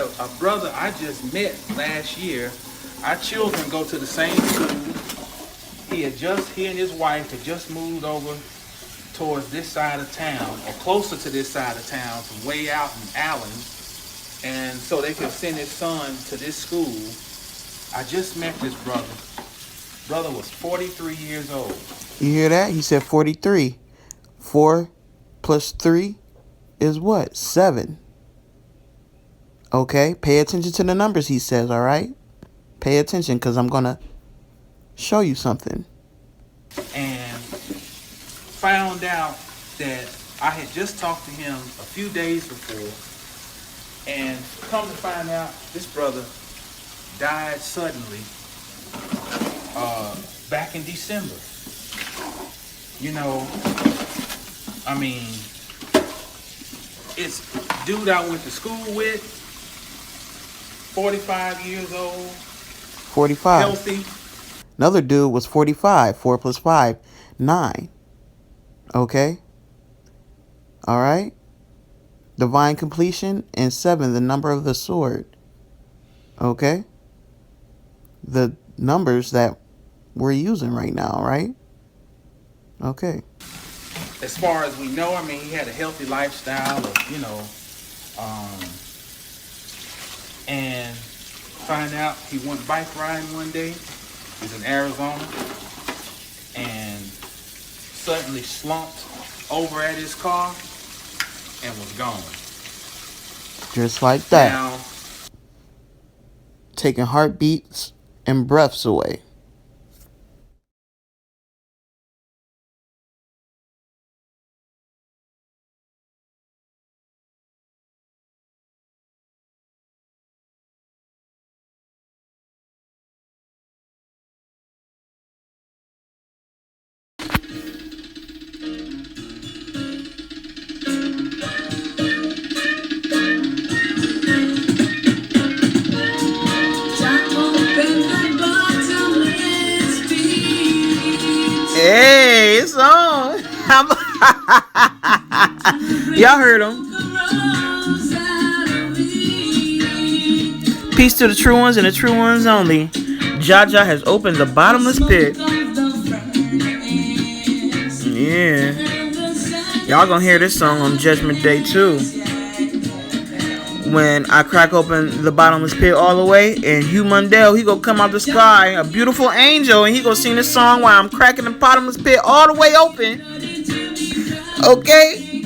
a brother I just met last year. Our children go to the same school. He and his wife had just moved over towards this side of town, or closer to this side of town, from way out in Allen. And so they could send his son to this school. I just met this brother. Brother was 43 years old. You hear that? He said 43. 4 plus 3 is what? 7. Okay, pay attention to the numbers, he says, all right? Pay attention, because I'm going to show you something. And found out that I had just talked to him a few days before. And come to find out, this brother died suddenly back in December. You know, I mean, it's dude I went to school with, 45 years old. 45. Healthy. Another dude was 45. 4 plus 5, 9. Okay? All right? Divine completion, and 7, the number of the sword. Okay? The numbers that we're using right now, right? Okay. As far as we know, I mean, he had a healthy lifestyle of, and find out he went bike riding one day. He's in Arizona, and suddenly slumped over at his car and was gone. Just like that. Now, taking heartbeats and breaths away. Hey, it's on. Y'all heard him. Peace to the true ones and the true ones only. Jaja has opened the bottomless pit. Yeah. Y'all gonna hear this song on Judgment Day too. When I crack open the bottomless pit all the way, and Hugh Mundell, he gonna come out the sky, a beautiful angel, and he gonna sing this song while I'm cracking the bottomless pit all the way open. Okay,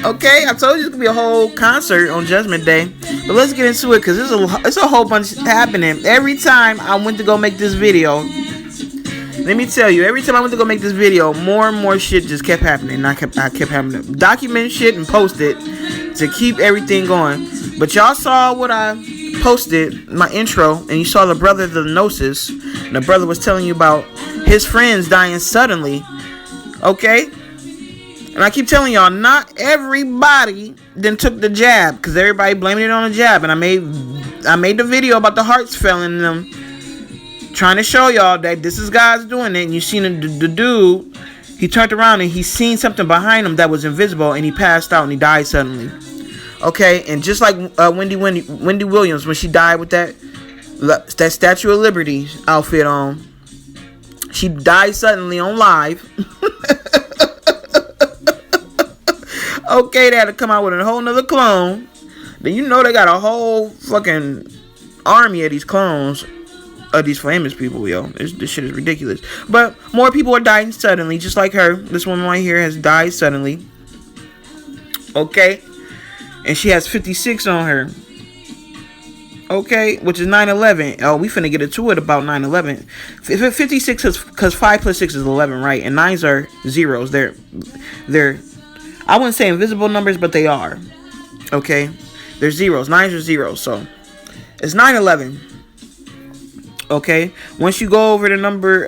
I told you it's gonna be a whole concert on Judgment Day, but let's get into it, because it's a whole bunch happening. Every time I went to go make this video, let me tell you, every time I went to go make this video, more and more shit just kept happening. And I kept having to document shit and post it to keep everything going. But y'all saw what I posted, my intro, and you saw the brother, the Gnosis. And the brother was telling you about his friends dying suddenly. Okay? And I keep telling y'all, not everybody then took the jab, because everybody blaming it on the jab. And I made the video about the hearts failing them, trying to show y'all that this is God's doing it. And you seen the dude, he turned around and he seen something behind him that was invisible, and he passed out and he died suddenly. Okay, and just like Wendy Williams, when she died with that Statue of Liberty outfit on, she died suddenly on live. Okay, they had to come out with a whole nother clone. Then you know they got a whole fucking army of these clones of these famous people, yo. This shit is ridiculous. But more people are dying suddenly, just like her. This woman right here has died suddenly. Okay. And she has 56 on her. Okay, which is 9/11. Oh, we finna get into it about 9/11. 56 is because 5 plus 6 is 11, right? And 9s are zeros. They're I wouldn't say invisible numbers, but they are. Okay, they're zeros. 9s are zeros, so it's 9/11. Okay, once you go over the number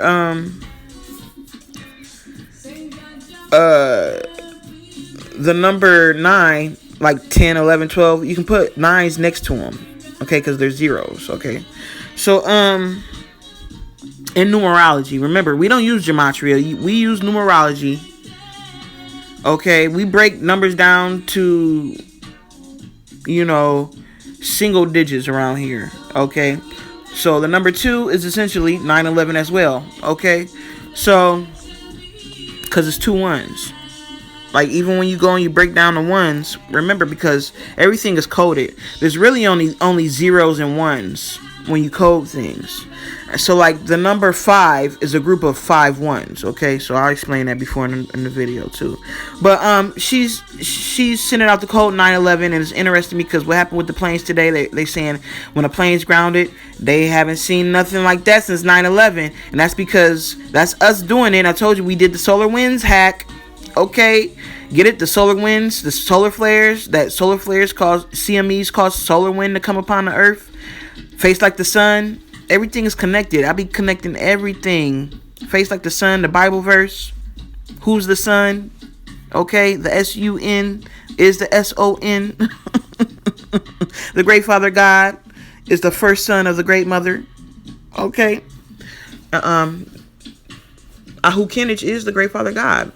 the number 9, like 10, 11, 12, you can put 9s next to them, okay, because they're zeros. Okay, so in numerology, remember, we don't use gematria, we use numerology. Okay, we break numbers down to, single digits around here. Okay, so the number 2 is essentially 9/11 as well. Okay, so because it's 2 ones. Like, even when you go and you break down the ones, remember, because everything is coded. There's really only zeros and ones when you code things. So, like, the number 5 is a group of 5 ones. Okay, so I'll explain that before in the video too. But she's sending out the code 9/11, and it's interesting because what happened with the planes today? They saying when a plane's grounded, they haven't seen nothing like that since 9/11, and that's because that's us doing it. I told you we did the solar winds hack. Okay, get it? The solar winds, the solar flares. That solar flares cause CMEs cause solar wind to come upon the earth, face like the sun. Everything is connected. I be connecting everything. Face like the sun, the Bible verse. Who's the sun? Okay, the SUN is the SON. The great Father God is the first son of the great mother. Okay. Ahukenich is the great Father God.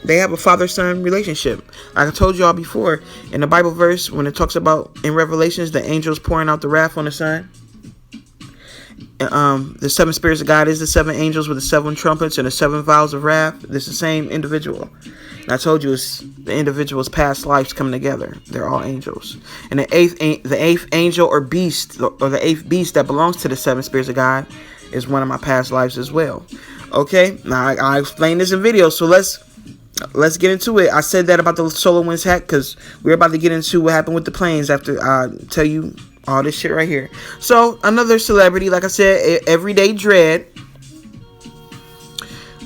They have a father-son relationship. Like I told y'all before, in the Bible verse, when it talks about, in Revelations, the angels pouring out the wrath on the Son. The 7 spirits of God is the 7 angels with the 7 trumpets and the 7 vials of wrath. It's the same individual. And I told you, it's the individual's past lives coming together. They're all angels. And the eighth angel or beast, or the 8th beast that belongs to the 7 spirits of God, is one of my past lives as well. Okay? Now, I explained this in video, so let's get into it. I said that about the solar winds hack because we're about to get into what happened with the planes after I tell you all this shit right here. So, another celebrity, like I said, Everyday Dread.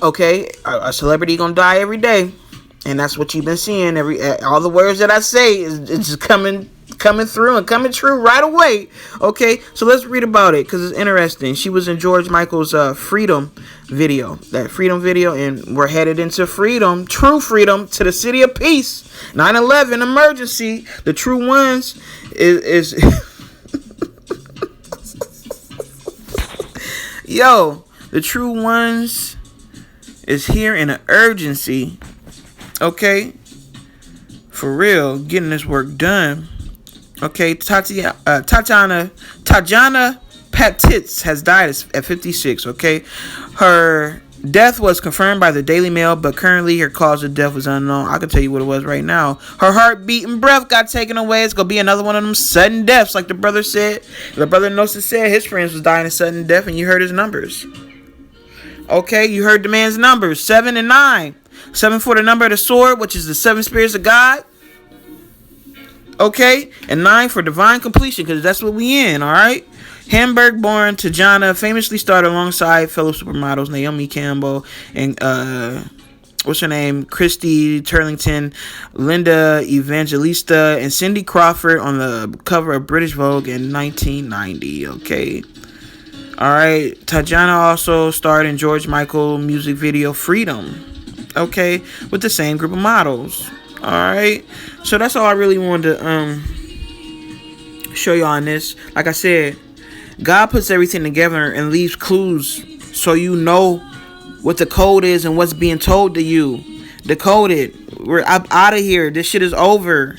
Okay, a celebrity gonna die every day, and that's what you've been seeing. All the words that I say is just coming through and coming true right away. Okay, so let's read about it because it's interesting. She was in George Michael's Freedom video, and we're headed into freedom, true freedom, to the city of peace. 9/11 emergency. The true ones is yo, the true ones is here in an urgency. Okay, for real, getting this work done. Okay, Tajana Patitz has died at 56. Okay, her death was confirmed by the Daily Mail, but currently her cause of death was unknown. I can tell you what it was right now. Her heartbeat and breath got taken away. It's gonna be another one of them sudden deaths, like the brother said. The brother Nosa said his friends was dying of sudden death, and you heard his numbers. Okay, you heard the man's numbers, 7 and 9. 7 for the number of the sword, which is the 7 spirits of God. Okay, and 9 for divine completion, because that's what we in, all right? Hamburg-born Tajana famously starred alongside fellow supermodels Naomi Campbell and what's her name, Christy Turlington, Linda Evangelista, and Cindy Crawford on the cover of British Vogue in 1990. Okay, all right. Tajana also starred in George Michael music video Freedom. Okay, with the same group of models. All right, so that's all I really wanted to show you on this. Like I said, God puts everything together and leaves clues so you know what the code is and what's being told to you. Decode it. We're out of here. This shit is over.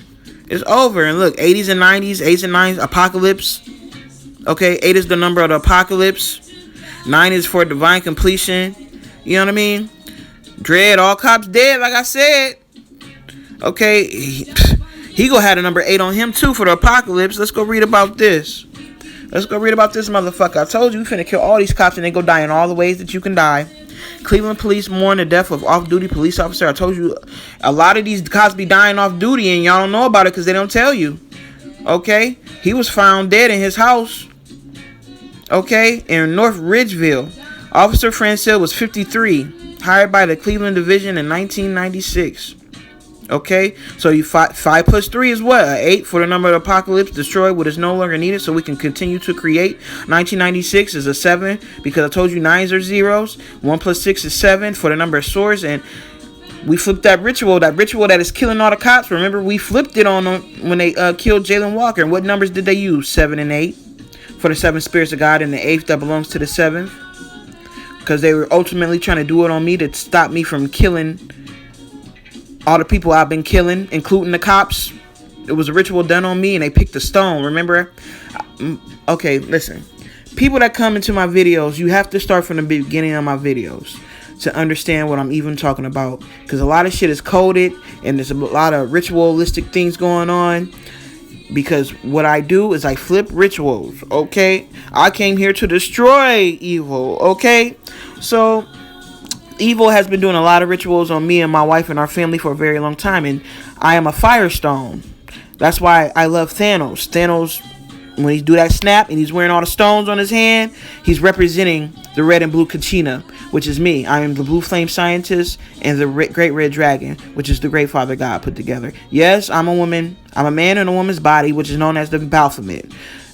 It's over. And look, 80s and 90s, 8s and 9s, apocalypse. Okay, 8 is the number of the apocalypse. 9 is for divine completion. You know what I mean? Dread, all cops dead, like I said. Okay, he gonna have the number 8 on him too for the apocalypse. Let's go read about this. Let's go read about this motherfucker. I told you we finna kill all these cops and they go die in all the ways that you can die. Cleveland police mourn the death of off-duty police officer. I told you a lot of these cops be dying off duty and y'all don't know about it because they don't tell you. Okay, he was found dead in his house. Okay, in North Ridgeville. Officer Francil was 53, hired by the Cleveland Division in 1996. Okay, so you 5 plus 3 is what? 8 for the number of apocalypse. Destroy what is no longer needed so we can continue to create. 1996 is a 7 because I told you 9s are zeros. 1 plus 6 is 7 for the number of swords. And we flipped that ritual that is killing all the cops. Remember, we flipped it on them when they killed Jalen Walker. And what numbers did they use? 7 and 8 for the 7 spirits of God, and the 8th that belongs to the 7th. Because they were ultimately trying to do it on me to stop me from killing all the people I've been killing, including the cops. It was a ritual done on me, and they picked a stone. Remember? Okay, listen. People that come into my videos, you have to start from the beginning of my videos to understand what I'm even talking about. Because a lot of shit is coded, and there's a lot of ritualistic things going on. Because what I do is I flip rituals, okay? I came here to destroy evil, okay? So, evil has been doing a lot of rituals on me and my wife and our family for a very long time. And I am a firestone. That's why I love Thanos. Thanos, when he do that snap and he's wearing all the stones on his hand, he's representing the red and blue Kachina, which is me. I am the blue flame scientist and the great red dragon, which is the great father God put together. Yes, I'm a woman. I'm a man in a woman's body, which is known as the Baphomet.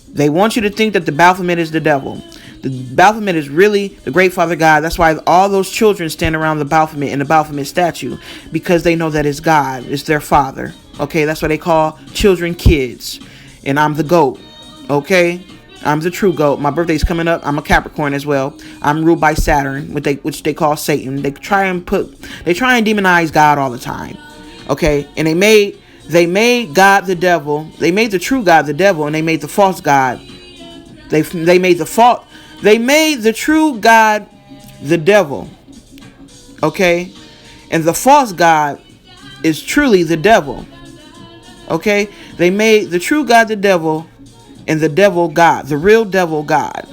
They want you to think that the Baphomet is the devil. The Baphomet is really the great father God. That's why all those children stand around the Baphomet and the Baphomet statue, because they know that it's God. It's their father. Okay, that's why they call children kids. And I'm the goat. Okay, I'm the true goat. My birthday's coming up. I'm a Capricorn as well. I'm ruled by Saturn, which they call Satan. They try and demonize God all the time. Okay, and they made God the devil. They made the true God the devil, and they made the false God. They made the true God the devil. Okay, and the false God is truly the devil. Okay, they made the true God the devil, and the devil God, the real devil God.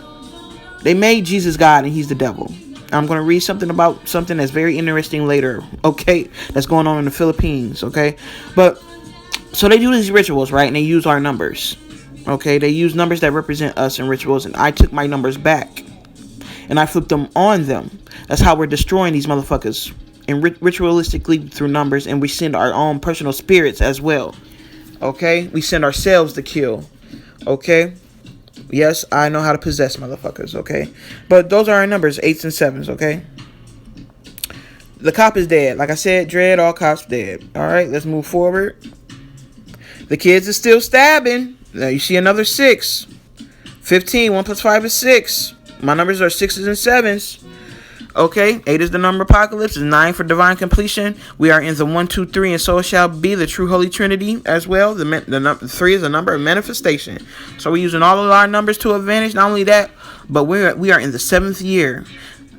They made Jesus God, and he's the devil. I'm going to read something about something that's very interesting later, okay, that's going on in the Philippines, okay? But, so they do these rituals, right, and they use our numbers, okay? They use numbers that represent us in rituals, and I took my numbers back, and I flipped them on them. That's how we're destroying these motherfuckers, and ritualistically through numbers, and we send our own personal spirits as well, okay? We send ourselves to kill, okay? Yes, I know how to possess motherfuckers, okay? But those are our numbers, 8s and 7s, okay? The cop is dead. Like I said, Dread, all cops dead. Alright, let's move forward. The kids are still stabbing. Now you see another 6. 15, 1 plus 5 is 6. My numbers are 6s and 7s. Okay, 8 is the number of apocalypse, 9 for divine completion. We are in the 1, 2, 3, and so shall be the true Holy Trinity as well. The 3 is the number of manifestation. So we're using all of our numbers to advantage. Not only that, but we are in the 7th year.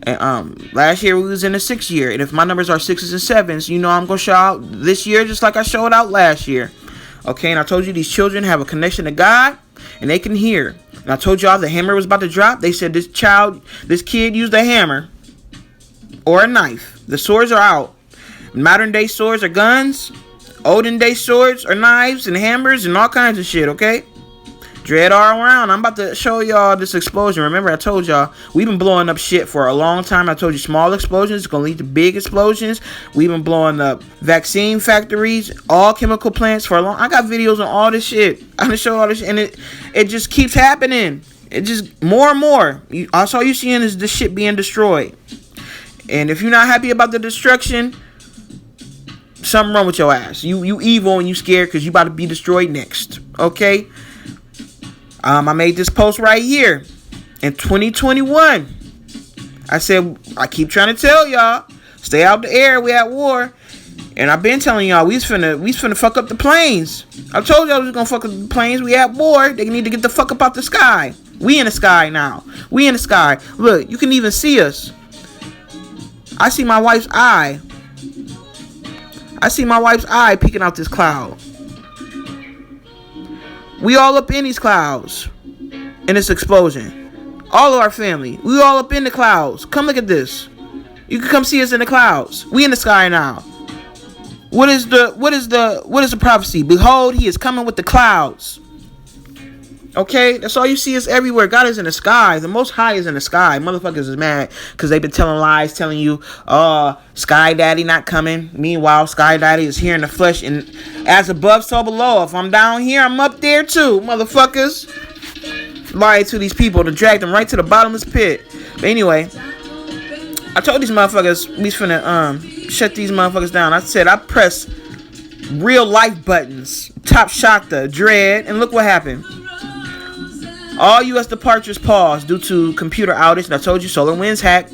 And, last year we was in the 6th year, and if my numbers are 6s and 7s, you know I'm gonna show out this year just like I showed out last year. Okay, and I told you these children have a connection to God, and they can hear. And I told y'all the hammer was about to drop. They said this kid used a hammer or a knife. The swords are out. Modern day swords are guns. Olden day swords are knives and hammers and all kinds of shit, okay? Dread all around. I'm about to show y'all this explosion. Remember, I told y'all we've been blowing up shit for a long time. I told you small explosions is gonna lead to big explosions. We've been blowing up vaccine factories, all chemical plants for a long. I got videos on all this shit. I'm gonna show all this shit, and it just keeps happening. It just more and more. That's all you seeing is this shit being destroyed. And if you're not happy about the destruction, something wrong with your ass. You evil and you scared because you about to be destroyed next. Okay? I made this post right here in 2021. I said, I keep trying to tell y'all, stay out the air, we at war. And I've been telling y'all, we finna fuck up the planes. I told y'all we was gonna fuck up the planes. We at war. They need to get the fuck up out the sky. We in the sky now. We in the sky. Look, you can even see us. I see my wife's eye. I see my wife's eye peeking out this cloud. We all up in these clouds. In this explosion. All of our family. We all up in the clouds. Come look at this. You can come see us in the clouds. We in the sky now. What is the prophecy? Behold, he is coming with the clouds. Okay, that's all you see is everywhere. God is in the sky. The Most High is in the sky. Motherfuckers is mad because they've been telling lies, telling you, Sky Daddy not coming. Meanwhile, Sky Daddy is here in the flesh, and as above, so below. If I'm down here, I'm up there too, motherfuckers. Lie to these people to drag them right to the bottomless pit. But anyway, I told these motherfuckers we finna shut these motherfuckers down. I said I pressed real life buttons, Top Shotta, Dread, and look what happened. All U.S. departures paused due to computer outage. And I told you, SolarWinds hacked.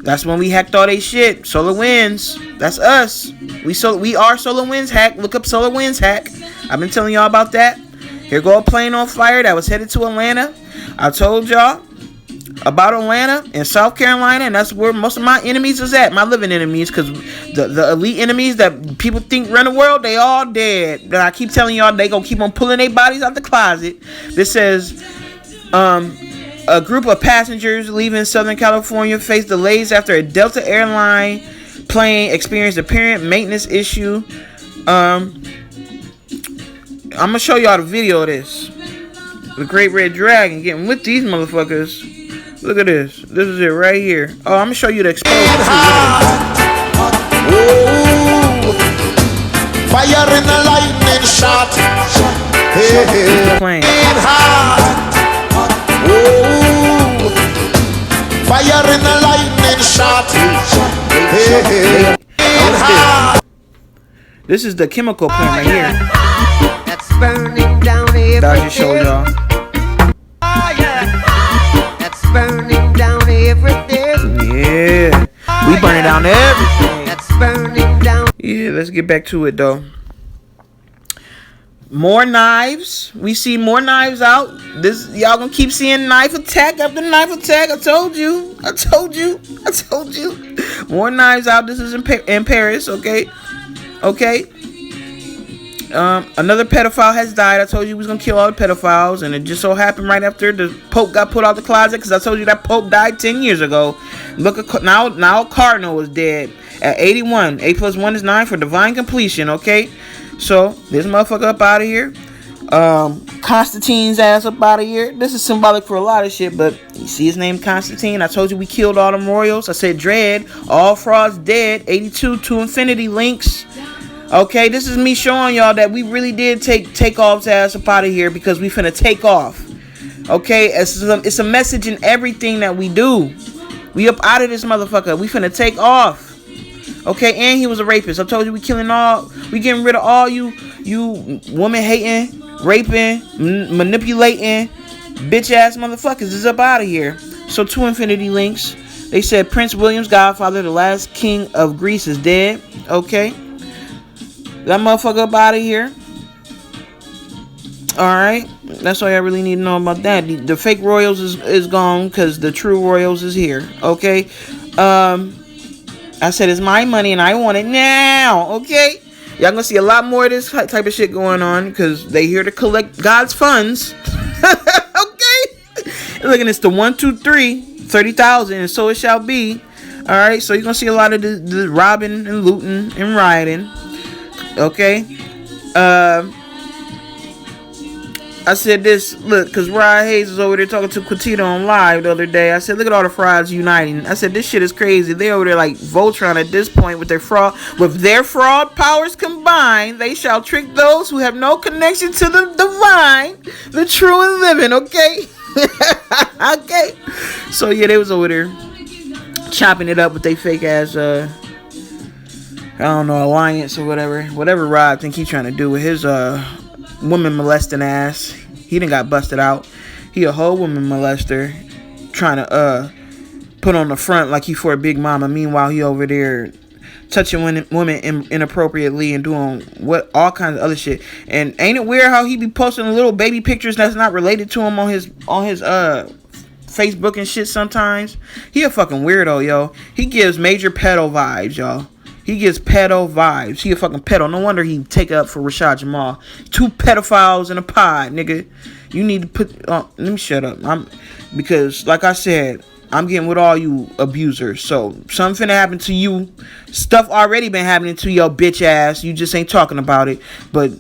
That's when we hacked all they shit. SolarWinds, that's us. We are SolarWinds hack. Look up SolarWinds hack. I've been telling y'all about that. Here go a plane on fire that was headed to Atlanta. I told y'all about Atlanta and South Carolina, and that's where most of my enemies is at, my living enemies, because the elite enemies that people think run the world, they all dead. I keep telling y'all they gonna keep on pulling their bodies out the closet. This says a group of passengers leaving Southern California faced delays after a Delta airline plane experienced apparent maintenance issue. I'm gonna show y'all the video of this. The Great Red Dragon getting with these motherfuckers. Look at this. This is it right here. Oh, I'm gonna show you the explosion. Fire in a lightning shot. Plane. Fire in a lightning shot. This is the chemical plant right here. That's burning down everything. That I just showed y'all. That's burning down everything. Yeah. We burning down everything. That's burning down. Yeah, let's get back to it though. More knives. We see more knives out. This y'all gonna keep seeing knife attack after knife attack. I told you. More knives out. This is in Paris. Okay. Another pedophile has died. I told you we was gonna kill all the pedophiles, and it just so happened right after the Pope got put out the closet, because I told you that Pope died 10 years ago. Look at now Cardinal is dead at 81. 8 plus 1 is 9 for divine completion. Okay, so this motherfucker up out of here. Constantine's ass up out of here. This is symbolic for a lot of shit, but you see his name Constantine. I told you we killed all them royals. I said Dread, all frauds dead. 82 to infinity links. Okay, this is me showing y'all that we really did take off's ass up out of here, because we finna take off. Okay, it's a message in everything that we do. We up out of this motherfucker. We finna take off. Okay, and he was a rapist. I told you we getting rid of all you woman hating, raping, manipulating, bitch ass motherfuckers is up out of here. So to infinity links. They said Prince William's godfather, the last king of Greece, is dead. Okay. That motherfucker up out of here. Alright. That's all I really need to know about that. The fake royals is gone, because the true royals is here. Okay. I said it's my money and I want it now. Okay. Y'all gonna see a lot more of this type of shit going on, because they here to collect God's funds. Okay. Look at this. The 1, 2, 3. 30,000, and so it shall be. Alright. So you're gonna see a lot of the robbing and looting and rioting. Okay. I said this, look, because Ryan Hayes was over there talking to Quintino on live the other day. I said, look at all the frauds uniting. I said, this shit is crazy. They over there like Voltron at this point with their fraud. With their fraud powers combined, they shall trick those who have no connection to the divine, the true and living. Okay. Okay. So yeah, they was over there chopping it up with they fake ass I don't know, alliance or whatever Rod think he trying to do with his woman molesting ass. He done got busted out. He a whole woman molester, trying to put on the front like he for a big mama. Meanwhile, he over there touching women inappropriately and doing all kinds of other shit. And ain't it weird how he be posting little baby pictures that's not related to him on his Facebook and shit sometimes? He a fucking weirdo, yo. He gives major pedo vibes, y'all. He gives pedo vibes. He a fucking pedo. No wonder he take up for Rashad Jamal. 2 pedophiles in a pod, nigga. You need to put... let me shut up. Because, like I said, I'm getting with all you abusers. So, something finna happen to you. Stuff already been happening to your bitch ass. You just ain't talking about it. But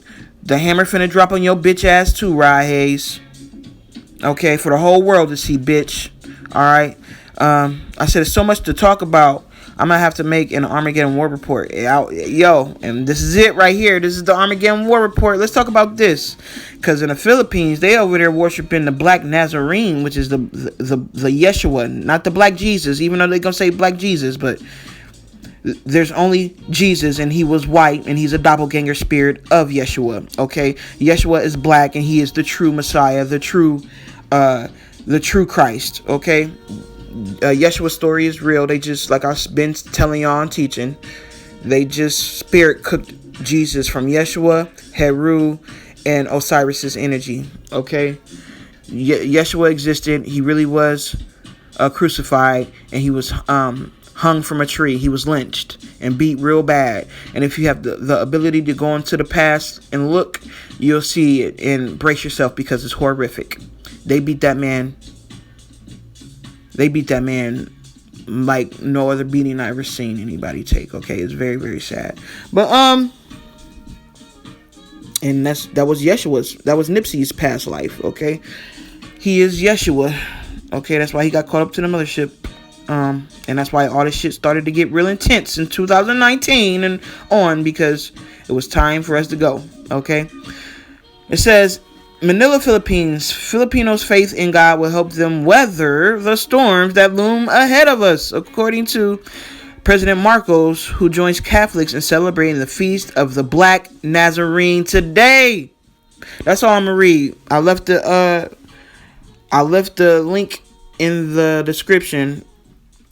the hammer finna drop on your bitch ass too, Rye Hayes. Okay, for the whole world to see, bitch. Alright? I said there's so much to talk about. I'm going to have to make an Armageddon War Report. Yo, and this is it right here. This is the Armageddon War Report. Let's talk about this. Because in the Philippines, they over there worshiping the Black Nazarene, which is the Yeshua, not the Black Jesus, even though they're going to say Black Jesus. But there's only Jesus, and he was white, and he's a doppelganger spirit of Yeshua. Okay? Yeshua is black, and he is the true Messiah, the true Christ. Okay? Yeshua's story is real. They just, like I've been telling y'all and teaching, they just spirit cooked Jesus from Yeshua, Heru, and Osiris's energy. Okay, Yeshua existed. He really was crucified, and he was hung from a tree. He was lynched and beat real bad. And if you have the ability to go into the past and look, you'll see it and brace yourself, because it's horrific. They beat that man. They beat that man like no other beating I ever seen anybody take. Okay, it's very, very sad. But and that was Nipsey's past life. Okay, he is Yeshua. Okay, that's why he got caught up to the mothership. And that's why all this shit started to get real intense in 2019 and on, because it was time for us to go. Okay, it says, Manila, Philippines. Filipinos' faith in God will help them weather the storms that loom ahead of us, according to President Marcos, who joins Catholics in celebrating the feast of the Black Nazarene today. That's all I'm gonna read. I left the link in the description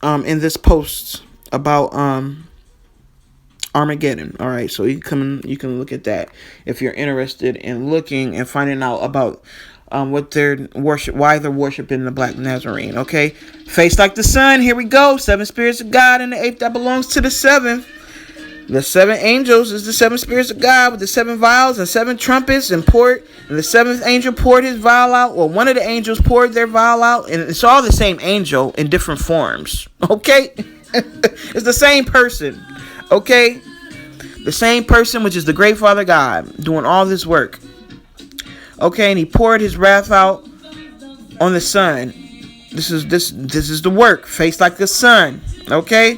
in this post about Armageddon. All right, so you can look at that if you're interested in looking and finding out about what their worship, why they're worshiping the Black Nazarene. Okay, face like the sun. Here we go. 7 spirits of God, and the 8th that belongs to the 7th. The 7 angels is the 7 spirits of God with the 7 vials and 7 trumpets, and the 7th angel poured his vial out. Well, one of the angels poured their vial out, and it's all the same angel in different forms. Okay, it's the same person. Okay, the same person, which is the great Father God, doing all this work. Okay, and he poured his wrath out on the sun. This is the work, faced like the sun. Okay,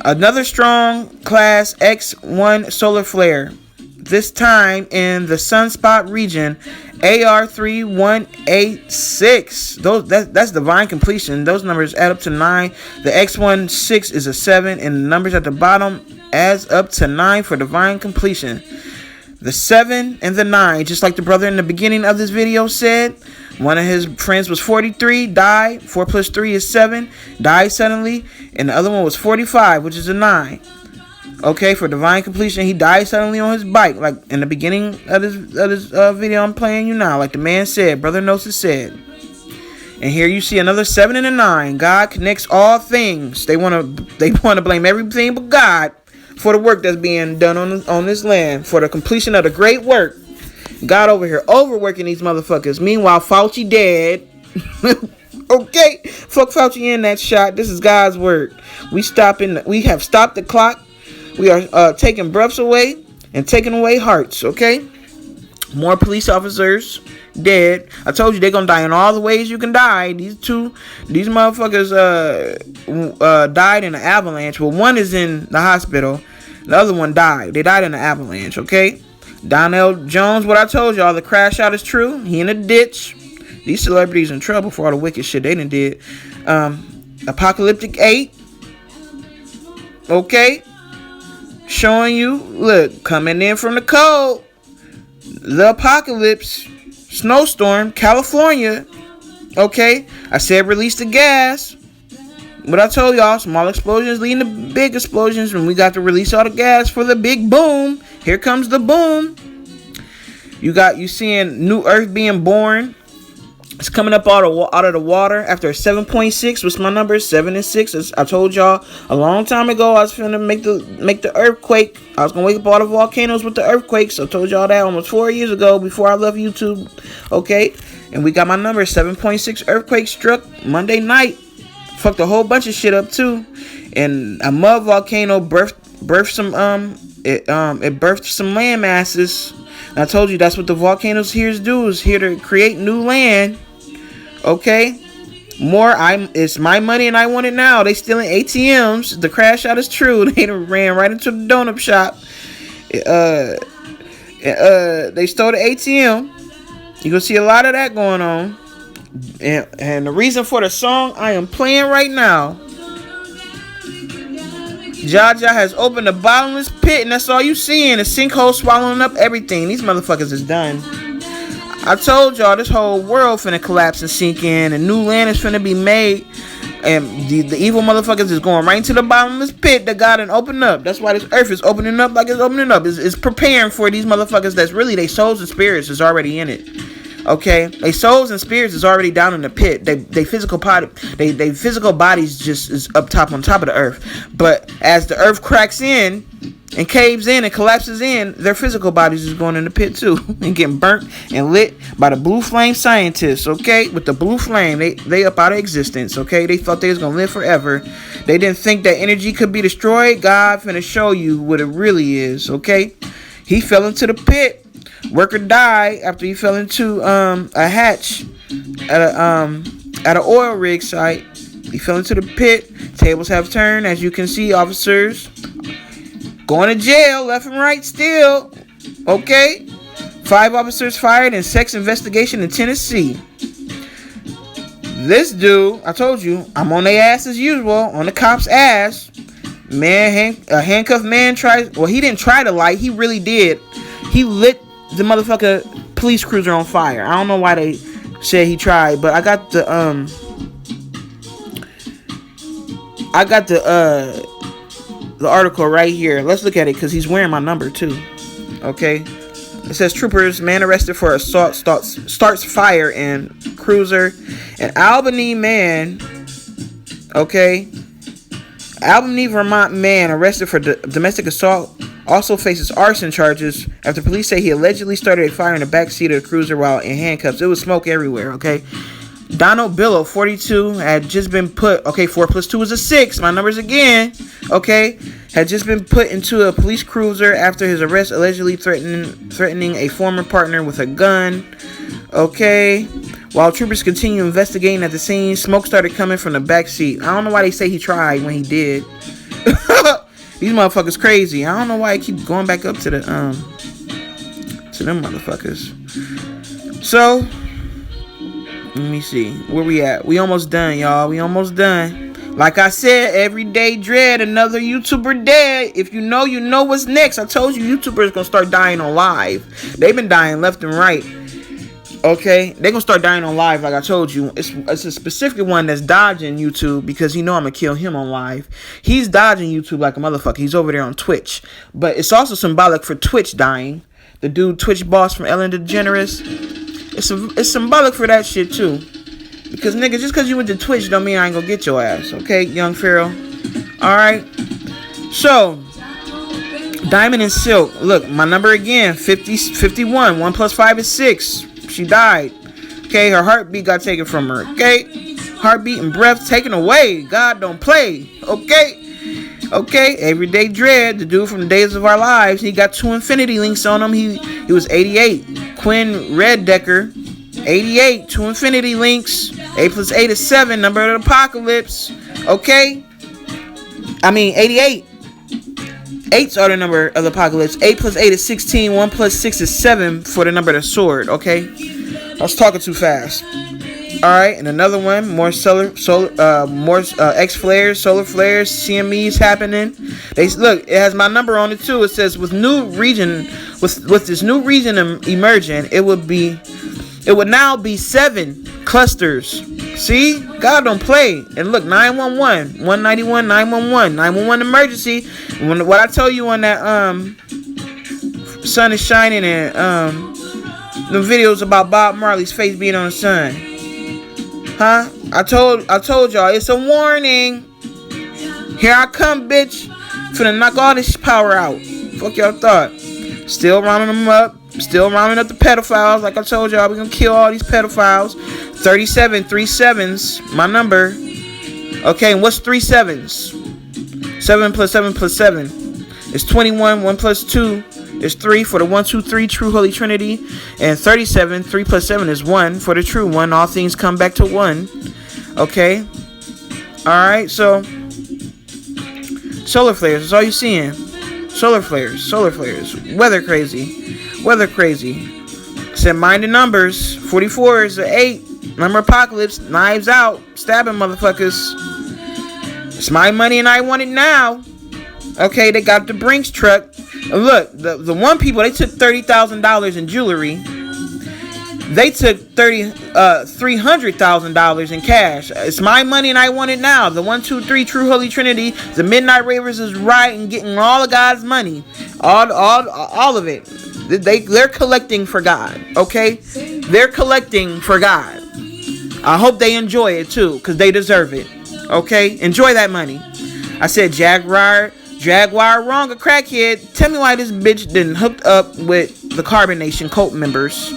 another strong class X1 solar flare. This time in the sunspot region, AR3186. That's divine completion. Those numbers add up to 9. The X16 is a 7, and the numbers at the bottom adds up to 9 for divine completion. The 7 and the 9, just like the brother in the beginning of this video said. One of his friends was 43, died. 4 plus 3 is 7, died suddenly. And the other one was 45, which is a 9. Okay, for divine completion, he died suddenly on his bike, like in the beginning of this video I'm playing you now, like the man said, Brother Gnosis said. And here you see another 7 and a 9. God connects all things. They want to blame everything but God for the work that's being done on this land, for the completion of the great work. God over here overworking these motherfuckers. Meanwhile, Fauci dead. Okay, fuck Fauci in that shot. This is God's work. We have stopped the clock. We are taking breaths away and taking away hearts. Okay, more police officers dead. I told you they're gonna die in all the ways you can die. These motherfuckers died in an avalanche. Well, one is in the hospital. The other one died. They died in an avalanche. Okay, Donnell Jones. What I told y'all, the crash out is true. He in a ditch. These celebrities in trouble for all the wicked shit they done did. Apocalyptic 8. Okay, showing you, look, coming in from the cold, the apocalypse, snowstorm, California. Okay, I said release the gas. But I told y'all, small explosions leading to big explosions, and we got to release all the gas for the big boom. Here comes the boom. You seeing new Earth being born. It's coming up out of the water after a 7.6. What's my number? 7 and 6. As I told y'all a long time ago, I was finna make the earthquake. I was gonna wake up all the volcanoes with the earthquakes. I told y'all that almost 4 years ago before I left YouTube. Okay, and we got my number. 7.6 earthquake struck Monday night. Fucked a whole bunch of shit up too. And a mud volcano birthed some it birthed some land masses. And I told you that's what the volcanoes here do. Is here to create new land. Okay, it's my money and I want it now. They stealing ATMs. The crash out is true. They ran right into the donut shop. They stole the ATM. You gonna see a lot of that going on. And the reason for the song I am playing right now, Jaja has opened a bottomless pit, and that's all you seeing. A sinkhole swallowing up everything. These motherfuckers is done. I told y'all this whole world finna collapse and sink in, and new land is finna be made. And the evil motherfuckers is going right into the bottomless pit that God done opened up. That's why this earth is opening up like it's opening up. It's preparing for these motherfuckers that's really their souls and spirits is already in it. Okay, their souls and spirits is already down in the pit. They physical bodies just is up top on top of the earth. But as the earth cracks in and caves in and collapses in, their physical bodies is going in the pit too and getting burnt and lit by the blue flame scientists. Okay, with the blue flame, they up out of existence. Okay, they thought they was gonna live forever. They didn't think that energy could be destroyed. God finna show you what it really is. Okay, he fell into the pit. Worker died after he fell into a hatch at an oil rig site. He fell into the pit. Tables have turned, as you can see. Officers going to jail left and right still. Okay, 5 officers fired in sex investigation in Tennessee. This dude, I told you, I'm on their ass as usual, on the cop's ass. Man, a handcuffed man tried. Well, he didn't try to light. He really did. He lit the motherfucker police cruiser on fire. I don't know why they said he tried, but I got the article right here. Let's look at it because he's wearing my number too. Okay, it says troopers, man arrested for assault starts fire in cruiser. An Albany man. Okay, Albany, Vermont man arrested for domestic assault also faces arson charges after police say he allegedly started a fire in the back seat of the cruiser while in handcuffs. It was smoke everywhere, okay? Donald Billow, 42, had just been put, okay, 4 + 2 is a 6, my numbers again, okay? Had just been put into a police cruiser after his arrest, allegedly threatening a former partner with a gun, okay? While troopers continue investigating at the scene, smoke started coming from the back seat. I don't know why they say he tried when he did. These motherfuckers crazy. I don't know why I keep going back up to them motherfuckers. So, let me see. Where we at? We almost done, y'all. We almost done. Like I said, everyday dread, another YouTuber dead. If you know, you know what's next. I told you YouTubers gonna start dying on live. They've been dying left and right. Okay, they're gonna start dying on live, like I told you. It's a specific one that's dodging YouTube because he know I'm gonna kill him on live. He's dodging YouTube like a motherfucker. He's over there on Twitch, but it's also symbolic for Twitch dying. The dude Twitch boss from Ellen DeGeneres. It's symbolic for that shit too. Because nigga, just because you went to Twitch don't mean I ain't gonna get your ass. Okay, young Pharaoh. All right. So Diamond and Silk. Look, my number again, 51. 1 + 5 is 6. She died. Okay, her heartbeat got taken from her. Okay, heartbeat and breath taken away. God don't play. Okay, Everyday Dread, the dude from the Days of Our Lives, he got 2 infinity links on him. He was 88. Quinn Reddecker, 88. 2 infinity links. 8 + 8 is 7. Number of the apocalypse. Okay, I mean 88. 8s are the number of the apocalypse. 8 + 8 is 16. 1 + 6 is 7 for the number of the sword. Okay, I was talking too fast. All right, and another one, more X flares, solar flares, CMEs happening. Look, it has my number on it too. It says with this new region emerging, it would now be 7 clusters. See, God don't play. And look, 911, 191, 911, 911 emergency. What I tell you on that sun is shining and the videos about Bob Marley's face being on the sun. Huh? I told y'all it's a warning. Here I come, bitch. Finna knock all this power out. Fuck y'all thought. Still rounding them up. Still rounding up the pedophiles. Like I told y'all, we gonna kill all these pedophiles. 37, 3 7s, my number. Okay, and what's 3 7s? 7 + 7 + 7 is 21. 1 + 2 is 3 for the 1, 2, 3 true Holy Trinity. And 37, 3 + 7 is 1 for the true one. All things come back to 1. Okay. Alright, so solar flares, that's all you're seeing. Solar flares. Weather crazy. Said mind the numbers. 44 is an 8. Number apocalypse. Knives out. Stabbing motherfuckers. It's my money and I want it now. Okay, they got the Brinks truck. Look, the one people, they took $30,000 in jewelry. They took $300,000 in cash. It's my money and I want it now. The 1, 2, 3 True Holy Trinity, the Midnight Ravers is right and getting all of God's money, all of it. They're collecting for God. Okay, they're collecting for God. I hope they enjoy it too, because they deserve it. Okay, enjoy that money. I said Jaguar wrong, a crackhead. Tell me why this bitch didn't hooked up with the Carbonation cult members.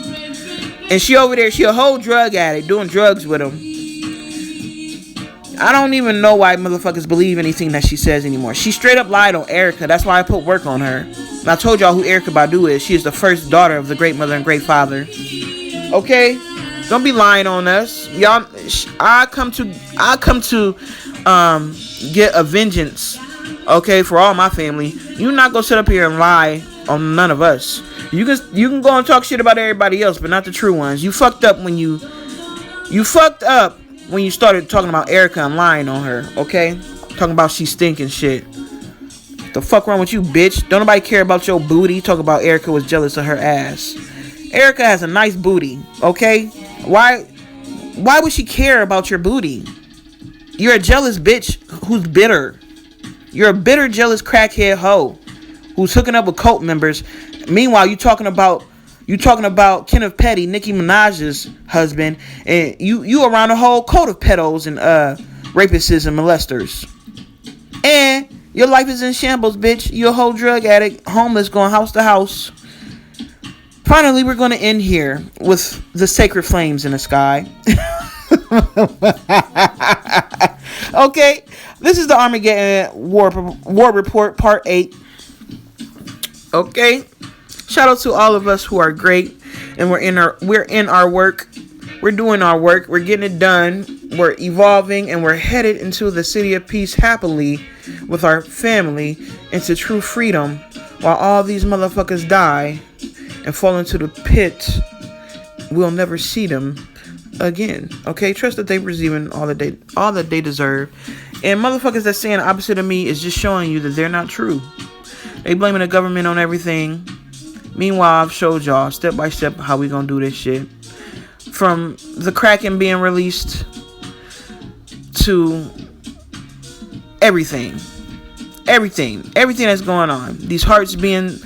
And she over there, she a whole drug addict doing drugs with them. I don't even know why motherfuckers believe anything that she says anymore. She straight up lied on Erica. That's why I put work on her. And I told y'all who Erykah Badu is. She is the first daughter of the Great Mother and Great Father. Okay? Don't be lying on us. Y'all, I come to get a vengeance. Okay, for all my family. You're not gonna sit up here and lie on none of us. You can go and talk shit about everybody else, but not the true ones. You fucked up when you started talking about Erica and lying on her, okay? Talking about she stinking shit. The fuck wrong with you, bitch? Don't nobody care about your booty. Talk about Erica was jealous of her ass. Erica has a nice booty, okay? Why would she care about your booty? You're a jealous bitch who's bitter. You're a bitter, jealous crackhead hoe who's hooking up with cult members. Meanwhile, you talking about Kenneth Petty, Nicki Minaj's husband, and you around a whole cult of pedos and rapists and molesters. And your life is in shambles, bitch. You're a whole drug addict, homeless, going house to house. Finally, we're going to end here with the sacred flames in the sky. Okay, this is the Armageddon War Report Part 8. Okay, shout out to all of us who are great, and we're in our work. We're doing our work. We're getting it done. We're evolving, and we're headed into the city of peace happily with our family into true freedom, while all these motherfuckers die and fall into the pit. We'll never see them again. Okay, trust that they're receiving all that they deserve. And motherfuckers that's saying the opposite of me is just showing you that they're not true. They blaming the government on everything. Meanwhile, I've showed y'all step by step how we gonna do this shit. From the Kraken being released to everything that's going on. These hearts being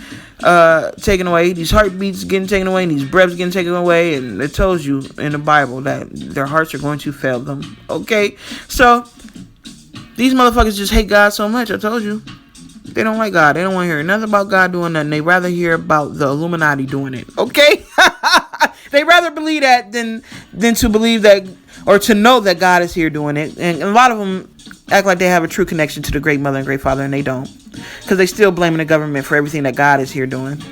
taken away, these heartbeats getting taken away, and these breaths getting taken away, and it tells you in the Bible that their hearts are going to fail them. Okay, so these motherfuckers just hate God so much. I told you. They don't like God. They don't want to hear nothing about God doing nothing. They rather hear about the Illuminati doing it. Okay? They rather believe that than to believe that, or to know that God is here doing it. And a lot of them act like they have a true connection to the Great Mother and Great Father, and they don't. Because they still blaming the government for everything that God is here doing.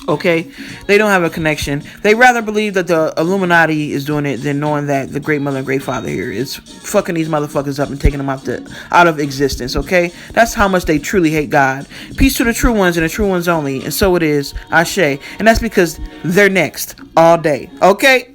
Okay? They don't have a connection. They rather believe that the Illuminati is doing it than knowing that the Great Mother and Great Father here is fucking these motherfuckers up and taking them out of existence. Okay? That's how much they truly hate God. Peace to the true ones and the true ones only. And so it is. Ashe. And that's because they're next all day. Okay?